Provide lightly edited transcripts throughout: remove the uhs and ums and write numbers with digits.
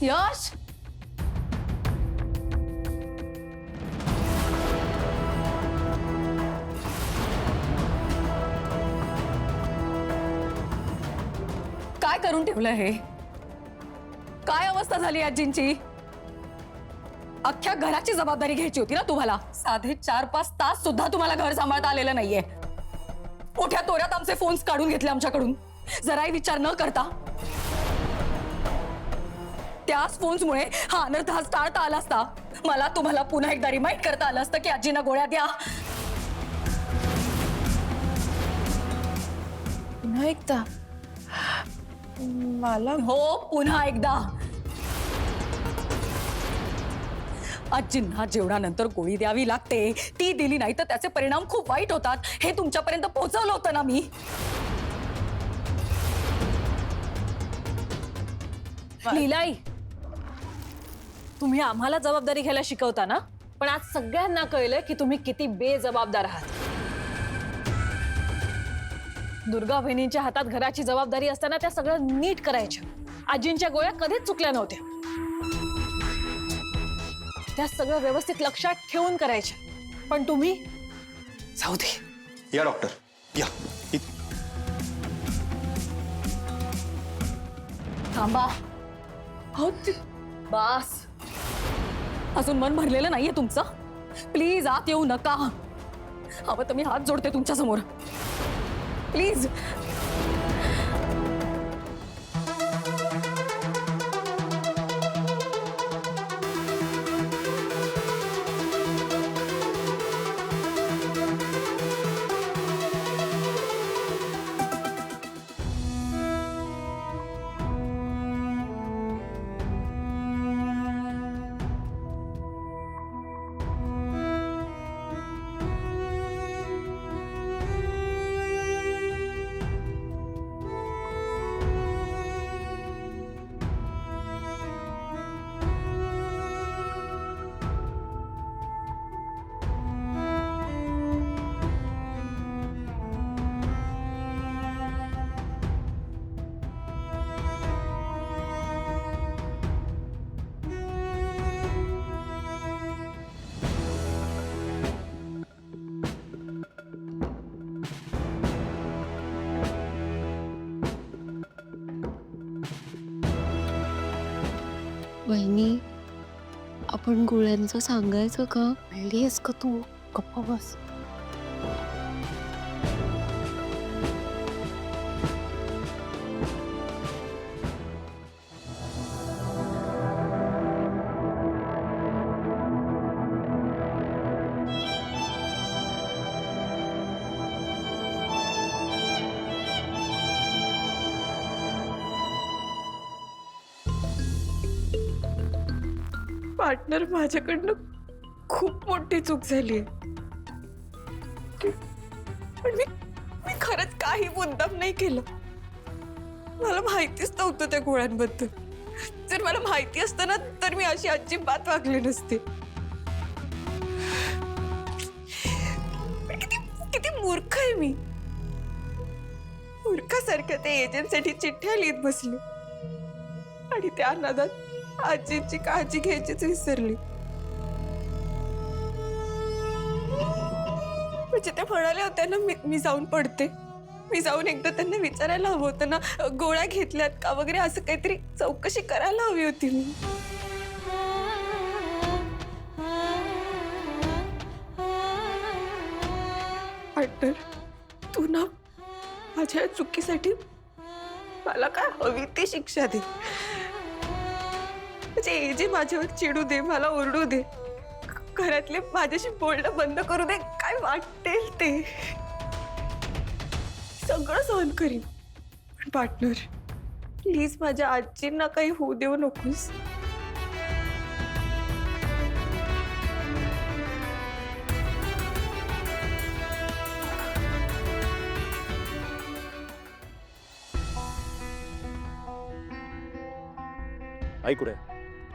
यश, काय करून ठेवलं हे? काय अवस्था झाली आजींची? अख्ख्या घराची जबाबदारी घ्यायची होती ना तुम्हाला. साधे 4-5 तास सुद्धा तुम्हाला घर सांभाळता आलेलं नाहीये. मोठ्या तोऱ्यात आमचे फोन्स काढून घेतले आमच्याकडून, जराही विचार न करता. त्याच फोन्समुळे हा अनर्थ टाळता आला असता. मला तुम्हाला पुन्हा एकदा रिमाइंड करता आलं असतं की आजींना गोळ्या द्या. पुन्हा एकदा मला हो, पुन्हा एकदा. आजींना जेवणानंतर गोळी द्यावी लागते, ती दिली नाही तर त्याचे परिणाम खूप वाईट होतात, हे तुमच्यापर्यंत पोहोचवलं होतं ना मी. लीलाई, तुम्ही आम्हाला जबाबदारी घ्यायला शिकवता ना, पण आज सगळ्यांना कळलं की तुम्ही किती बेजबाबदार आहात. दुर्गा बहिणींच्या हातात घराची जबाबदारी असताना त्या सगळं नीट करायच्या. आजींच्या गोळ्या कधीच चुकल्या नव्हत्या. त्या सगळं व्यवस्थित लक्षात ठेवून करायच्या. पण तुम्ही जाऊ दे. या डॉक्टर या. थांबा. हो, बास. अजून मन भरलेलं नाहीये तुमचं? प्लीज आत येऊ नका. हवं तर मी हात जोडते तुमच्या समोर, प्लीज. वहिनी, आपण गोळ्यांचं सांगायचं का? वेळीस का तू? गप्पा बस. पार्टनर, माझ्याकडनं खूप मोठी चूक झाली. पण मी खरंच काही मुद्दाम नाही केलं. मला माहितीच नव्हतं त्या गोळ्यांबद्दल. जर मला माहिती असतं ना तर मी अशी अजिबात वागले नसते. किती मूर्ख आहे मी. मूर्खासारखं ते एजंटसाठी चिठ्ठ्या लिहित बसले आणि त्या नादात आजीची काळजी घ्यायचीच विसरली. म्हणजे त्या म्हणाल्या होत्या ना मी जाऊन पडते. मी जाऊन एकदा त्यांना विचारायला हवं होतं ना, गोळ्या घेतल्यात का वगैरे, असं काहीतरी चौकशी करायला हवी होती मी. पार्टनर, तू ना माझ्या चुकीसाठी मला काय हवी ती शिक्षा दे. म्हणजे जे माझ्यावर चिडू दे, मला ओरडू दे, घरातले माझ्याशी बोलणं बंद करू दे, काय वाटेल ते सगळं सहन करीन. पण पार्टनर, प्लीज माझ्या आजींना काही होऊ देऊ नकोस. आई कुठे?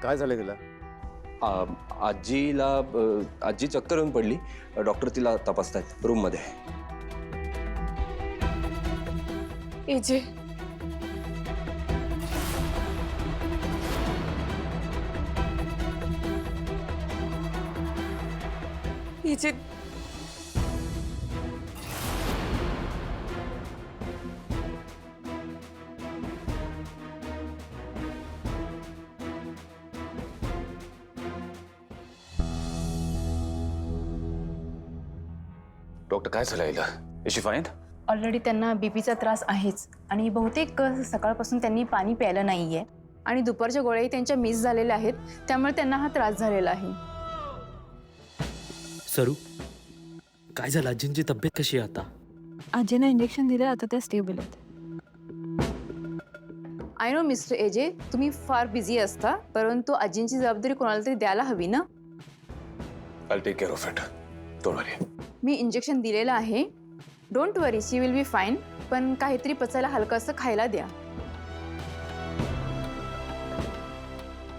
काय झालं तिला? आजी चक्कर येऊन पडली. डॉक्टर तिला तपासतायत रूम मध्ये. एजे, हिचे डॉक्टर काय झालं आईला? Is she fine? ऑलरेडी त्यांना बीपीचा त्रास आहेच आणि बहुतेक सकाळपासून त्यांनी पाणी प्यायलं नाहीये आणि दुपारच्या गोळ्याही त्यांच्या मिस झालेल्या आहेत, त्यामुळे त्यांना हा त्रास झालेला आहे. सरू, काय झालं? आजींची तब्येत कशी आहे आता? आजीने इंजेक्शन दिले, आता त्या स्टेबल आहेत. आय नो मिस्टर एजे, तुम्ही फार बिझी असता, परंतु आजींची जबाबदारी कोणाला तरी द्यायला हवी ना. I take care of it. Don't worry. मी इंजेक्शन दिलेलं आहे. Don't worry, she will be fine. पण काहीतरी पचायला हलकं असं खायला द्या.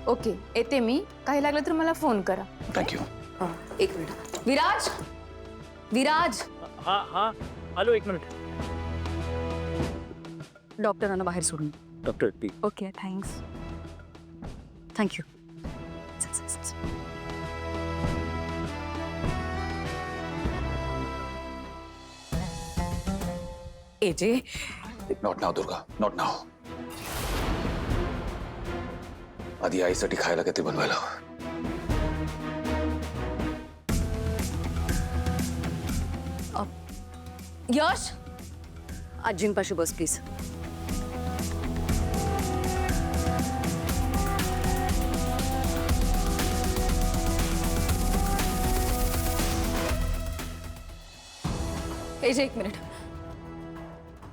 ओके, येते मी. काही लागलं तर मला फोन करा. थँक्यू. एक मिनिट. विराज, विराज. हा हा, आलो, एक मिनिट. डॉक्टरांना बाहेर सोडून. Doctor T. Okay, thanks. Thank you. AJ, not now Durga, not now. आधी आईसाठी खायला काहीतरी बनवायला हवं. यश. आजींपाशी बस प्लीज. एजे, एक मिनिट.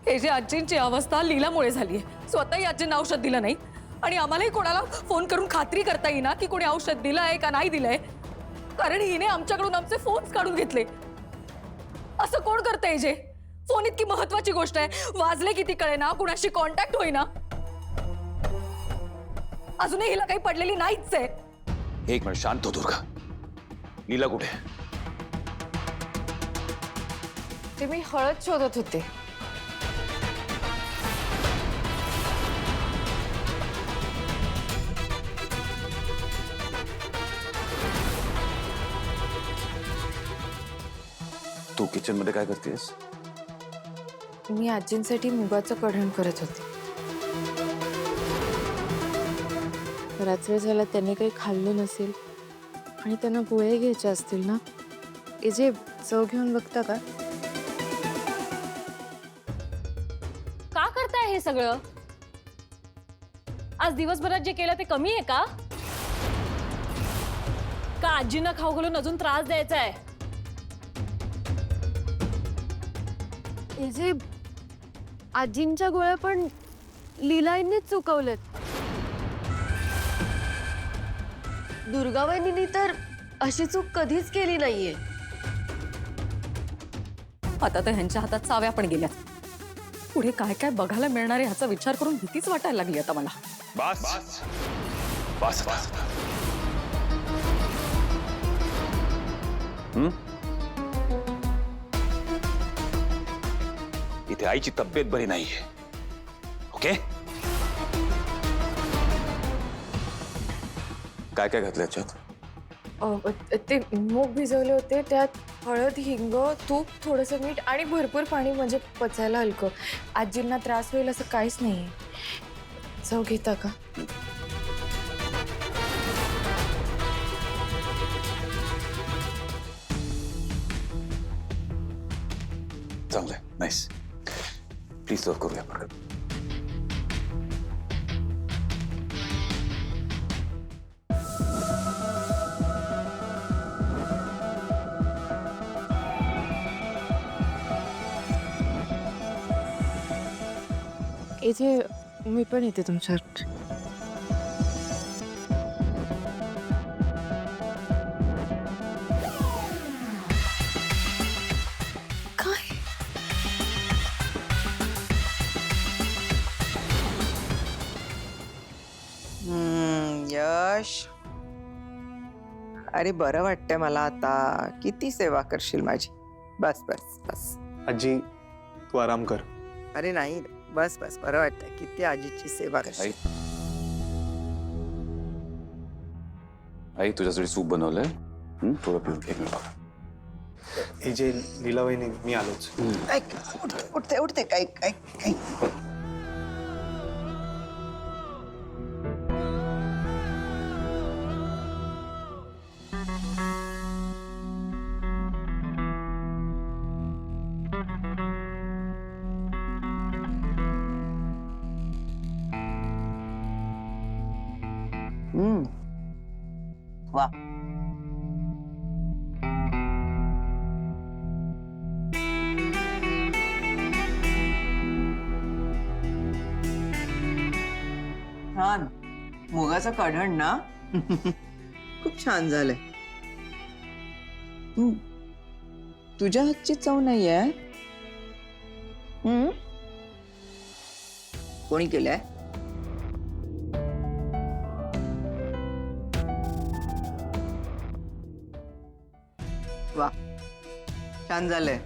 एजे, आजींची अवस्था लीलामुळे झाली आहे. स्वतःही आजींना औषध दिलं नाही आणि आम्हालाही कोणाला फोन करून खात्री करता येईना की कोणी औषध दिलं आहे का नाही दिलंय, कारण हिने आमच्याकडून आमचे फोन्स काढून घेतले. असं कोण करतंय एजे? फोन इतकी महत्वाची गोष्ट आहे, वाजले किती कळेना, कुणाशी कॉन्टॅक्ट होईना. अजूनही हिला काही पडलेली नाहीच आहे. एक मिनिट शांत हो दुर्गा. लीला कुठे? ते मी हळद शोधत होते. तू किचन मध्ये काय करतेस? मी आजींसाठी मुगाचं कढण करत होते. रात्री झाला त्याने काही खाल्लं नसेल आणि त्यांना गोळे घ्यायचे असतील ना. जे चव घेऊन बघता का? का करताय हे सगळं? आज दिवसभरात जे केलं ते कमी आहे का? का आजींना खाऊ घालून अजून त्रास द्यायचा आहे? जे आजींच्या गोळ्या पण लीलाईनेच चुकवलेत. दुर्गाबाईंनी तर अशी चूक कधीच केली नाहीये. आता तर ह्यांच्या हातात चाव्या पण गेल्या. पुढे काय काय बघायला मिळणार आहे ह्याचा विचार करून भीतीच वाटायला लागली आता मला. बस बस बस. इथे आईची तब्येत बरी नाहीये. ओके, काय काय घातलं याच्यात? ते मूग भिजवले होते, त्यात हळद, हिंग, तूप, थोडंसं मीठ आणि भरपूर पाणी, म्हणजे पचायला हलकं. आजींना त्रास होईल असं काहीच नाहीये. चव घेता का? चांगलंय, नाईस. प्लीज सर्व करूया पटकन. इथे मी पण येते तुमच्यात. यश, अरे बरं वाटतंय मला आता. किती सेवा करशील माझी. बस बस बस. आजी, तू आराम कर. अरे नाही, बस बस, बरं वाटतंय. किती आजीची सेवा करशील. आई तुझ्यासाठी सूप बनवलंय. थोडं पिऊन एक मिनिट बघा. हे जे लीलावहिनी मी आलोच. ऐक उठते उठते काय काय काय वा छान मुगाचं कढण ना खूप छान झालंय. तुझ्या हातची चव नाहीये. कोणी केलंय? वा छान झालंय.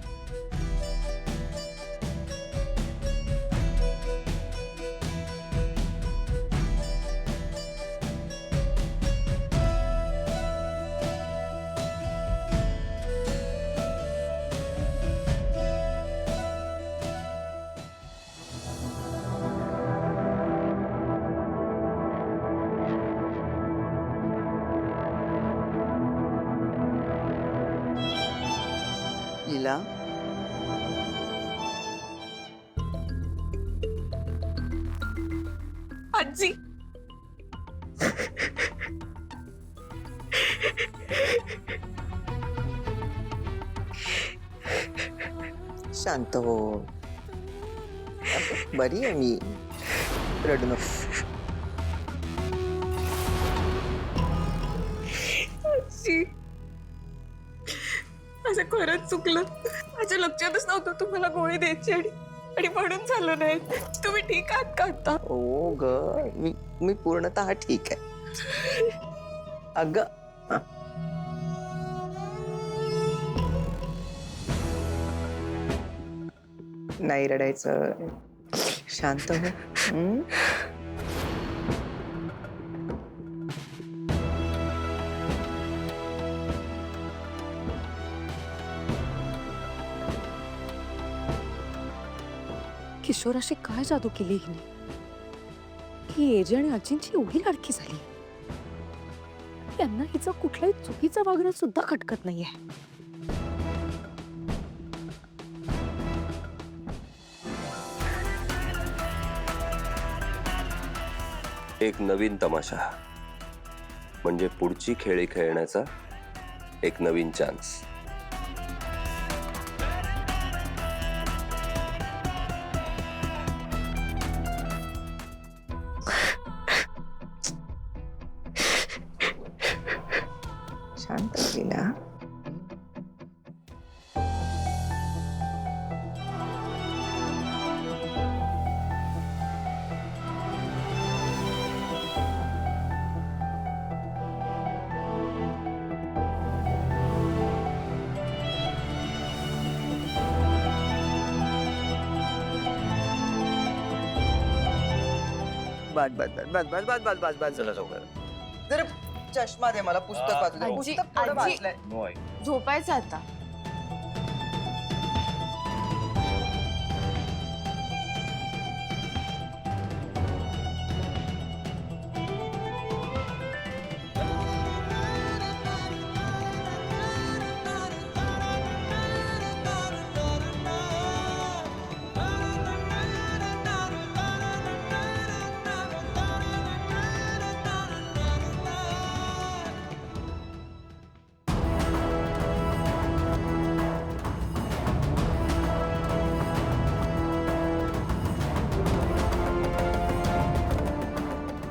लीला आजी शांत हो. बरी आहे मी. रडू नको. आजी माझं खरंच चुकलं. माझ्या लक्षातच नव्हतं तुम्हाला गोळी द्यायची आणि म्हणून झालं नाही. तुम्ही ठीक आहात का आता? ओ ग मी पूर्णतः ठीक आहे. अग नाही रडायचं. शांत हो. किशोराशी काय जादू केली हिने की एजे आणि आजींची एवढी लाडकी झाली. त्यांना हिचं कुठलाही चुकीचं वागणं सुद्धा खटकत नाहीये. एक नवीन तमाशा म्हणजे पुढची खेळी खेळण्याचा एक नवीन चान्स. शांत लीला. बस बस बस बस बस बस बस बस चला जाऊया. जरा चष्मा दे मला. पुस्तक वाचलं. आजी, पुस्तक थोडं आजी. वाचलंय. झोपायचं आता.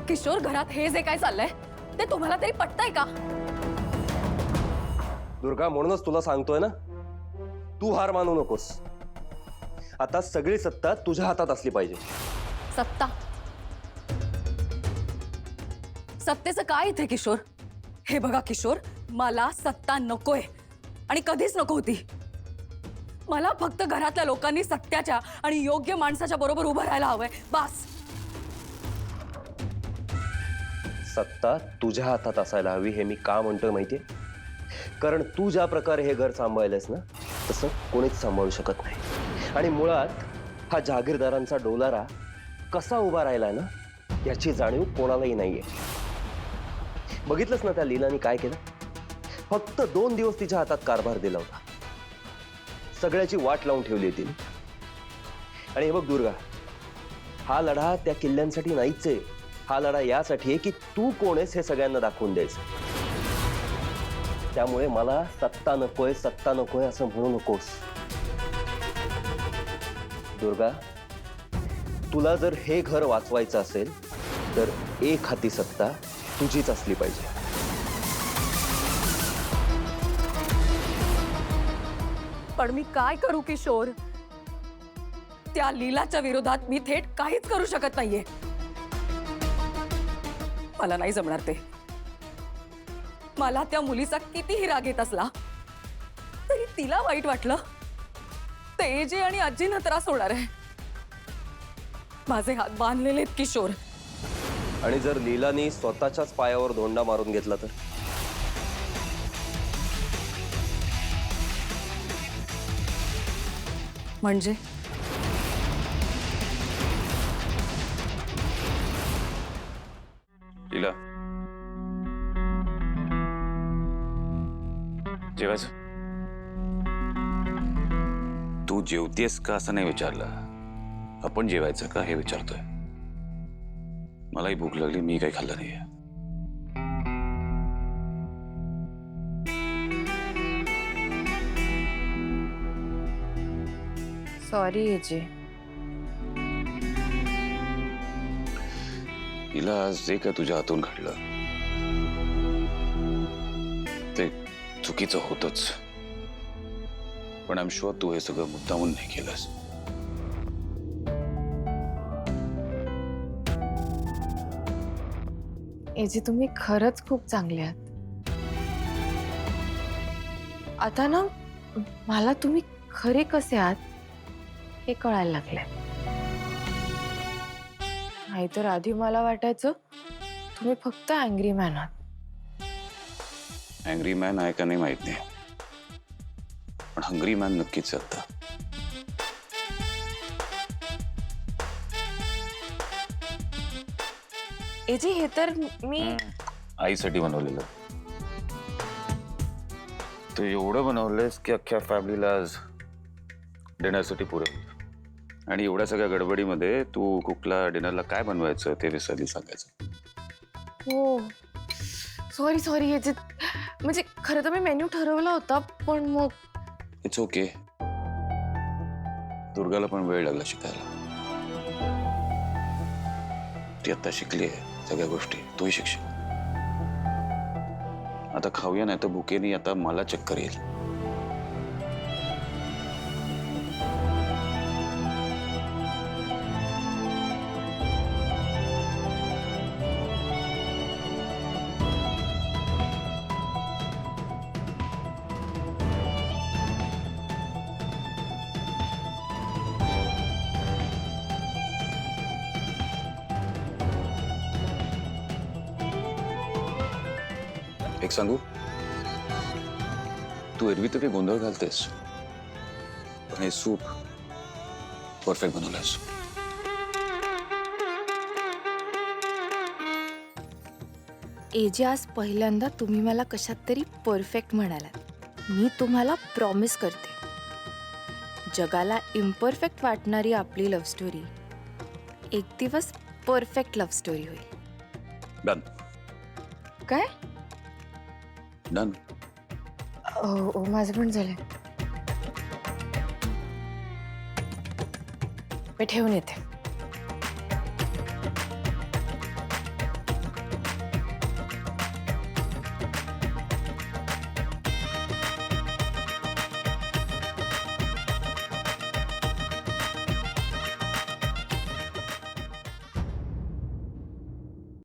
किशोर घरात हे जे काय चाललंय ते तुम्हाला तरी पटतंय का? दुर्गा, म्हणूनच तुला सांगतोय ना, तू हार मानू नकोस. आता सगळी सत्ता तुझ्या हातात असली पाहिजे. सत्ता? सत्तेचं काय इथे किशोर? हे बघा किशोर, मला सत्ता नकोय आणि कधीच नको होती. मला फक्त घरातल्या लोकांनी सत्याच्या आणि योग्य माणसाच्या बरोबर उभं राहायला हवंय, बस. सत्ता तुझ्या हातात असायला हवी हे मी का म्हणतोय माहितीये? कारण तू ज्या प्रकारे हे घर सांभाळलेस ना तसं कोणीच सांभाळू शकत नाही. आणि मुळात हा जहागीरदारांचा डोलारा कसा उभा राहिलाय ना याची जाणीव कोणालाही नाहीये. बघितलंस ना त्या लीलानी काय केलं? फक्त 2 दिवस तिच्या हातात कारभार दिला होता. सगळ्याची वाट लावून ठेवली तिने. आणि हे बघ दुर्गा, हा लढा त्या किल्ल्यांसाठी नाहीच आहे. हा लढा यासाठी आहे की तू कोण आहेस हे सगळ्यांना दाखवून द्यायचं. त्यामुळे मला सत्ता नकोय असं म्हणू नकोस. दुर्गा, तुला जर हे घर वाचवायचं असेल तर एक हाती सत्ता तुझीच असली पाहिजे. पण मी काय करू किशोर? त्या लीलाच्या विरोधात मी थेट काहीच करू शकत नाहीये. मला नाही जमणार ते. मला त्या मुलीचा कितीही राग येत असला तरी तिला वाईट वाटलं तेजे आणि आजींना त्रास होणार आहे. माझे हात बांधलेले आहेत किशोर. आणि जर लीलानी स्वतःच्याच पायावर धोंडा मारून घेतला तर? म्हणजे लीला, जेवायचं? तू जेवतेस का असं नाही विचारलं. आपण जेवायचं का हे विचारतोय. मलाही भूक लागली, मी काही खाल्लं नाहीये. Sorry AJ. हिला आज जे काय तुझ्या हातून घडलं ते चुकीचं होतच. पण आय एम शुअर तू हे सगळं मुद्दामून नाही केलंस. एजे, तुम्ही खरंच खूप चांगले आहात. आता ना मला तुम्ही खरे कसे आहात हे कळायला लागले. नाहीतर आधी मला वाटायचं तुम्ही फक्त अँग्री मॅन आहात. अँग्री मॅन आहे का नाही माहित नाही, पण हंग्री मॅन नक्कीच आहे आता. एजे, हे तर मी आईसाठी बनवलेलं. तू एवढं बनवलंयस की अख्ख्या फॅमिलीला आज डिनरसाठी पुरेल. आणि एवढ्या सगळ्या गडबडीमध्ये तू कुकला डिनरला काय बनवायचं ते विसरली सांगायचं. हो, सॉरी सॉरी एजे. म्हणजे खरं तर मी मेन्यू ठरवला होता पण मग इट्स ओके. दुर्गाला पण वेळ लागला शिकायला. ती आता शिकली आहे सगळ्या गोष्टी, तूही शिकशील. आता खाऊया नाही तर भुकेनी आता मला चक्कर येईल. एक सांगू, तू एरवी तर काही गोंधळ घालतेस पण हे सूप परफेक्ट बनवलंस. एजे, आज पहिल्यांदा तुम्ही मला कशात तरी परफेक्ट म्हणालात. मी तुम्हाला प्रॉमिस करते जगाला इम्परफेक्ट वाटणारी आपली लव्ह स्टोरी एक दिवस परफेक्ट लव्ह स्टोरी होईल. डन. काय? डन. हो, माझं पण झालंय. मी ठेवून येते.